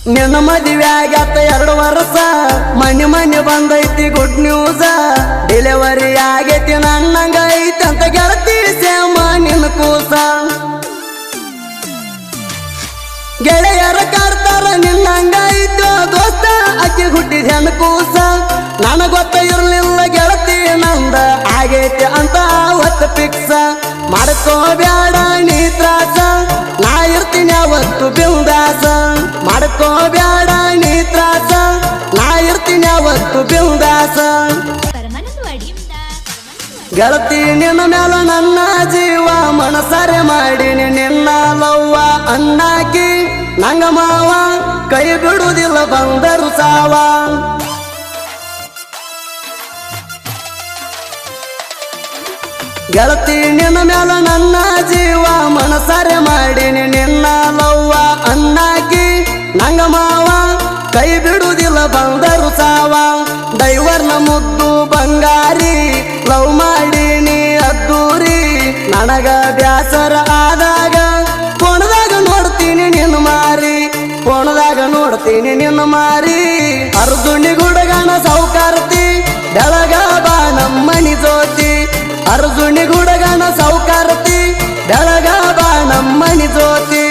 ನಿನ್ನ ಮದುವೆ ಆಗ್ಯಾತ 2 ವರ್ಷ ಮನೆ ಬಂದೈತಿ ಗುಡ್ ನ್ಯೂಸ್ ಡೆಲಿವರಿ ಆಗೈತಿ ನನ್ನಂಗ ಐತಂತ ಗೆಳತಿ ಸೇಮ ನಿನ್ನ ಕೂಸ ಗೆಳೆಯರ ಕಾಡ್ತಾರ ನಿನ್ನಂಗ ಐತೋ ದೋಸ್ತ ಅಕ್ಕಿ ಹುಟ್ಟಿದ ಹೆಣ್ಣು ಕೂಸ ನನಗ ಗೊತ್ತ ಇರ್ಲಿಲ್ಲ ಗೆಳತಿ ನಂದ ಆಗೈತಿ ಅಂತ ಅವತ್ತು ಫಿಕ್ಸ ಮಾಡ್ಕೋಬ್ಯಾಡ ನೀ ತ್ರಾಸ ನಾ ಇರ್ತೀನಿ ಅವತ್ತು ಬಿಲ್ದಾಸ ಮಾಡ್ಕೋಬ್ಯಾಡ ನೀ ತ್ರಾಸ ನಾ ಇರ್ತೀನಿ ಅವತ್ತು ಬಿಲ್ದಾಸ ಗೆಳತಿ ನಿನ್ನ ಮ್ಯಾಲ ನನ್ನ ಜೀವ ಮನಸಾರೆ ಮಾಡೀನಿ ನಿನ್ನ ಲವ್ವ ಅನ್ನಾಕಿ ನಂಗ ಮಾವ ಕೈ ಬಿಡುವುದಿಲ್ಲ ಬಂದರು ಸಾವ ಗೆಳತಿ ನಿನ್ನ ಮ್ಯಾಲ ನನ್ನ ಜೀವ ಮನಸಾರೆ ಮಾಡೀನಿ ನಿನ್ನ ಲವ್ವ ಅನ್ನಾಕಿ ನಂಗ ಮಾವ ಕೈ ಬಿಡುವುದಿಲ್ಲ ಬಂದರು ಸಾವ ಡೈವರ್ನ ಮುದ್ದು ಬಂಗಾರಿ ಲವ್ ಮಾಡೀನಿ ಅದ್ದೂರಿ ನನಗ ಬ್ಯಾಸರ ಆದಾಗ ಫೋನದಾಗ ನೋಡ್ತೀನಿ ನಿನ್ನ ಮಾರಿ ಫೋನದಾಗ ನೋಡ್ತೀನಿ ನಿನ್ನ ಮಾರಿ ಅರ್ಜುನಿ ಗುಡಗಣ ಸೌಕಾರ್ತಿ ಬೆಳಗ ಬಾ ನಮ್ಮನಿ ಜ್ಯೋತಿ ಅರ್ಜುನಿ ಗುಡಗಣ ಸೌಕಾರ್ತಿ ಬೆಳಗ ಬಾ ನಮ್ಮನಿ ಜ್ಯೋತಿ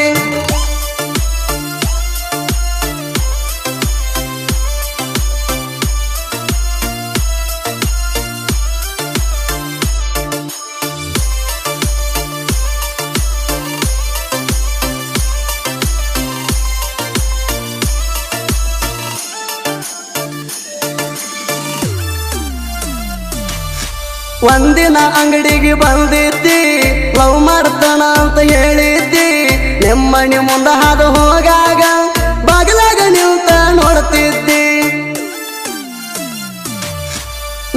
ಒಂದಿನ ಅಂಗಡಿಗೆ ಬಂದಿದ್ದಿ ಲವ್ ಮಾಡ್ತಾನ ಅಂತ ಹೇಳಿದ್ದಿ ನಿಮ್ಮನಿ ಮುಂದ ಹಾದು ಹೋಗಾಗ ಬಾಗಿಲಾಗ ನಿಂತ ನೋಡ್ತಿದ್ದಿ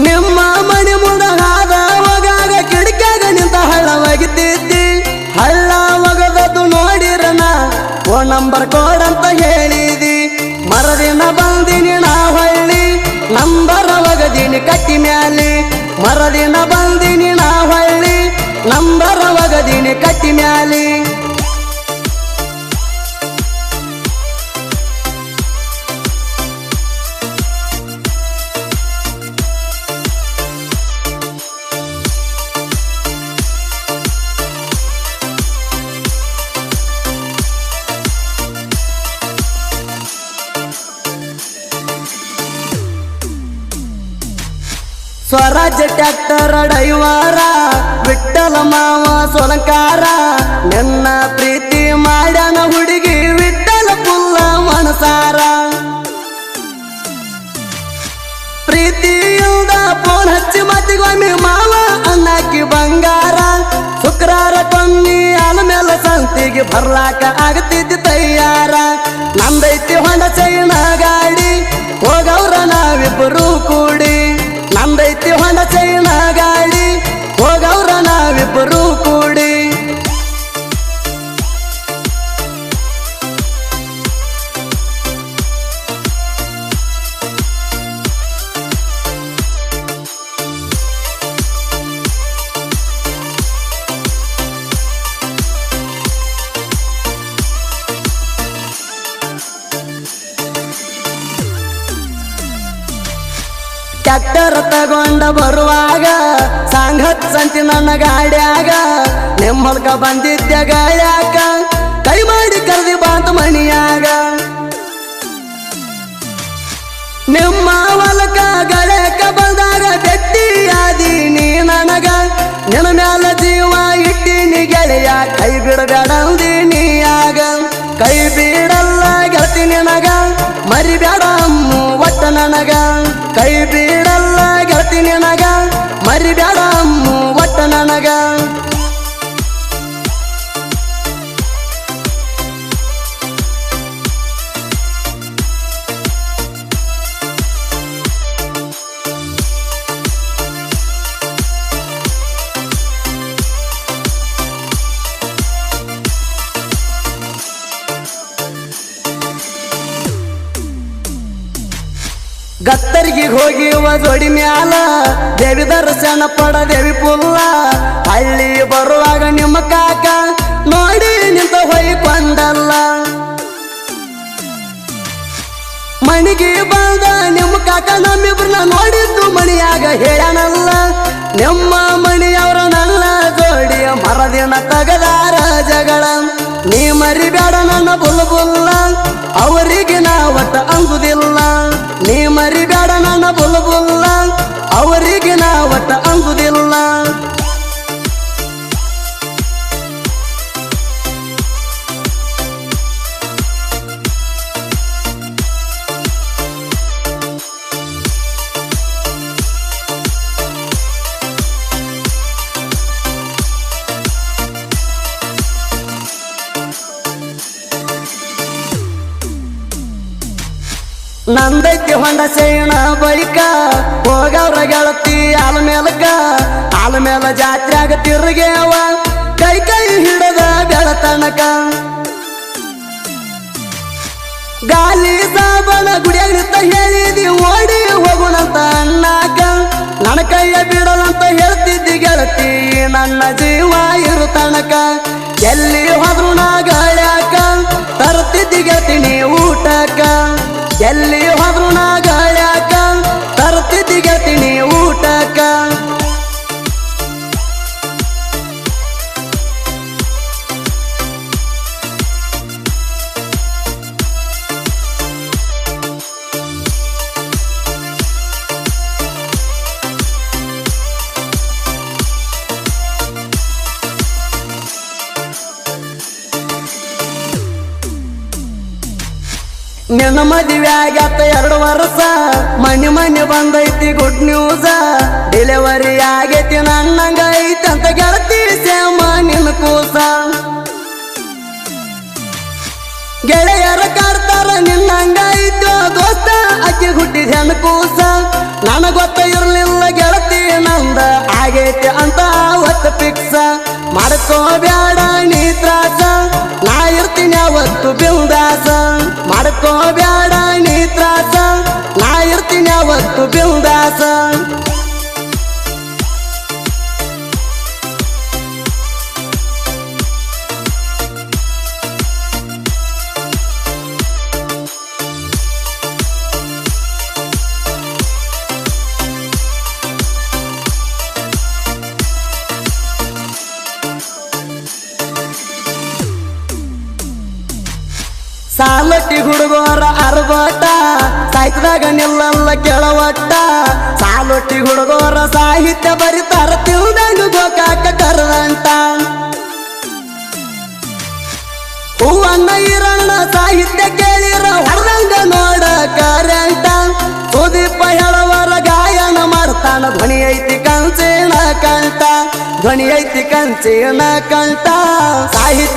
ನಿಮ್ಮ ಮನೆ ಮುಂದ ಹಾದ ಹೋಗಾಗ ಕಿಟಕಿಯಾಗ ನಿಂತ ಹಳ್ಳ ಒಗಿತಿದ್ದಿ ಹಳ್ಳ ಒಗದದ್ದು ನೋಡಿರನ ಫೋನ್ ನಂಬರ್ ಕೊಡಂತ ಹೇಳಿದಿ ಮರದಿನ ಬಂದಿನಿ ನಾ ಹೊಳ್ಳಿ ನಂಬರ ಒಗದಿನಿ ಕಟ್ಟಿ ಮ್ಯಾಲಿ ಮರದಿನ ಬಂದಿನಿ ನಾ ಹೊಳ್ಳಿ ನಂಬರ ಒಗದಿನಿ ಕಟ್ಟಿ ಮ್ಯಾಲಿ ಸ್ವರಾಜ್ಯ ಟ್ರ್ಯಾಕ್ಟರ್ ಡೈವರ ವಿಠ್ಠಲ ಮಾವ ಸೊಲಂಕಾರ ನನ್ನ ಪ್ರೀತಿ ಮಾಡ್ಯಾನ ಹುಡುಗಿ ವಿಠ್ಠಲ ಪುಲ್ಲ ಮನಸಾರ ಪ್ರೀತಿಯಿಂದ ಫೋನ್ ಹಚ್ಚಿ ಮತ್ತಿಗೊಮ್ಮೆ ಮಾವ ಅನ್ನಾಕಿ ಬಂಗಾರ ಶುಕ್ರಾರ ಕೊಮ್ಮಿ ಆಮೇಲೆ ಸಂತಿಗೆ ಬರ್ಲಾಕ ಆಗತಿದ್ದ ತಯ್ಯಾರ ನಂದೈತಿ ಹೊಂಡ ಚೈನ ಗಾಡಿ ಹೋಗವ್ರ ನಾವಿಬ್ಬರು ಕೂಡಿ ನಂದೈತಿ ಹೊಂಡ ಚೈನ ಗಾಡಿ ಹೋಗವ್ರ ನಾವಿಬ್ಬರು ಕೂಡಿ ಟ್ರ್ಯಾಕ್ಟರ್ ತಗೊಂಡ ಬರುವಾಗ ಸಾಂಗತ್ ಸಂತಿ ನನ್ನ ಗಾಡ್ಯಾಗ ನಿಮ್ಮಲ್ಕ ಬಂದಿದ್ದೆ ಗಾಳ್ಯಾಕ ಕೈ ಮಾಡಿ ಕರೆದಿ ಬಾಂತ ಮಣಿಯಾಗ ನಿಮ್ಮ ಹೊಲಕ ಗಳಕ ಬಂದಾಗ ಬೆಟ್ಟಿಯಾದೀನಿ ನನಗ ನಿನ್ನ ಮ್ಯಾಲ ಜೀವ ಇಟ್ಟಿನಿ ಗೆಳೆಯ ಕೈ ಬಿಡಬೇಡ ಅಂದಿನಿಯಾಗ ಕೈ ಬಿಡಲ್ಲ ಗೆಳತಿ ನಿನಗ ಮರಿಬೇಡ ಅಮ್ಮು ಒಟ್ಟ ನನಗ ಕೈ ಬಿಡಲ್ಲ ಗೆಳತಿ ನಿನಗ ಮರಿಬೇಡ ಅಮ್ಮು ಒಟ್ಟ ನನಗ ಗತ್ತರಿಗೆ ಹೋಗಿವ ಜೋಡಿ ಮ್ಯಾಲ ದೇವಿ ದರ್ಶನ ಪಡ ದೇವಿ ಪುಲ್ಲ ಹಳ್ಳಿ ಬರುವಾಗ ನಿಮ್ಮ ಕಾಕ ನೋಡಿ ನಿಂತ ಹೊಯ್ಕೊಂಡಲ್ಲ ಮಣಿಗೆ ಬಂದ ನಿಮ್ಮ ಕಾಕ ನಮ್ಮಿಬ್ರನ್ನ ನೋಡಿದ್ದು ಮಣಿಯಾಗ ಹೇಳ್ಯಾನಲ್ಲ ನಿಮ್ಮ ಮಣಿಯವ್ರ ನನ್ನ ಜೋಡಿಯ ಮರದಿನ ತಗದಾರ ಜಗಳ ನೀ ಮರಿಬೇಡ ನನ್ನ ಬುಲ್ಬುಲ್ಲ ಅವರಿಗೆ ನಾ ಒಟ್ಟ ಅಂಗುದಿಲ್ಲ ನೀ ಮರಿಬೇಡ ನನ್ನ ಬುಲ್ಬುಲ್ಲ ಅವರಿಗೆ ನಾ ಒಟ್ಟ ಅಂಗುದಿಲ್ಲ ನಂದೈತಿ ಹೊಂಡ ಸೇಣ ಬಳಿಕ ಹೋಗವ್ರ ಗೆಳತಿ ಆಲ ಮೇಲ ಜಾತ್ರೆಯಾಗ ತಿರುಗೇವ ಕೈ ಕೈ ಹಿಡದ ಬೆಳತನಕ ಗಾಲಿ ಸಾಬನ ಗುಡಿಯಾಗ ನಿಂತ ಹೇಳಿದಿ ಓಡಿ ಹೋಗುಣಂತ ಅಣ್ಣಾಕ ನನ್ನ ಕೈಯ ಬಿಡಲಂತ ಹೇಳ್ತಿದ್ದಿ ಗೆಳತಿ ನನ್ನ ಜೀವ ಇರು ತನಕ ಎಲ್ಲಿ ಹೋದ್ರು ನಾ ಗಾಳ್ಯಾಕ ತರ್ತಿದ್ದಿ ಗೆಳತಿ ನೀ ಊಟಕ್ಕ ಎಲ್ಲಿ ಹೋದ್ರು ನಾ ಗಾಳ್ಯಾಕ ತರ್ತಿದ್ದಿ ಗೆಳತಿ ನೀ ಊಟಕ್ಕ ನಿನ್ನ ಮದುವೆ ಆಗ್ಯಾತ 2 ವರ್ಷ ಮನೆ ಬಂದೈತಿ ಗುಡ್ ನ್ಯೂಸ ಡೆಲಿವರಿ ಆಗೈತಿ ನನ್ನಂಗ ಐತಂತ ಗೆಳತಿ ಸೇಮ ನಿನ್ನ ಕೂಸ ಗೆಳೆಯರ ಕಾಡ್ತಾರ ನಿನ್ನಂಗ ಐತೋ ದೋಸ್ತ ಅಕ್ಕಿ ಹುಟ್ಟಿದ ಹೆಣ್ಣು ಕೂಸ ನನಗ ಗೊತ್ತ ಇರ್ಲಿಲ್ಲ ಗೆಳತಿ ನಂದ ಆಗೈತಿ ಅಂತ ಅವತ್ತು ಫಿಕ್ಸ ಮಾಡ್ಕೋಬ್ಯಾಡ ನೀ ತ್ರಾಸ ನಾ ಇರ್ತೀನಿ ಅವತ್ತು ಬಿಲ್ದಾಸ ಮಾಡ್ಕೋಬ್ಯಾಡ ನೀ ತ್ರಾಸ ನಾ ಇರ್ತೀನಿ ಅವತ್ತು ಬಿಲ್ದಾಸ ಸಾಲಟ್ಟಿ ಹುಡುಗೋರ ಅರ್ಬಟ ಸಾಹಿತ್ಯದಾಗ ನಿಲ್ಲಲ್ಲ ಕೆಳವಟ್ಟ ಸಾಲೊಟ್ಟಿ ಹುಡುಗೋರ ಸಾಹಿತ್ಯ ಬರಿತಾರ ತಿಳ್ದಂಗ ಗೋಕಾಕ ಕರ್ದಂಟ ಹೂವನ್ನ ಈರಣ್ಣ ಸಾಹಿತ್ಯ ಕೇಳಿರ ಹೊರದಂಗ ನೋಡ ಕರೆಂಟ ಸುದೀಪ ಹೇಳವರ ಗಾಯನ ಮಾಡ್ತಾನ ಧ್ವನಿ ಐತಿ ಕಂಚಿನ ಕಂಠ ಸಾಹಿತ್ಯ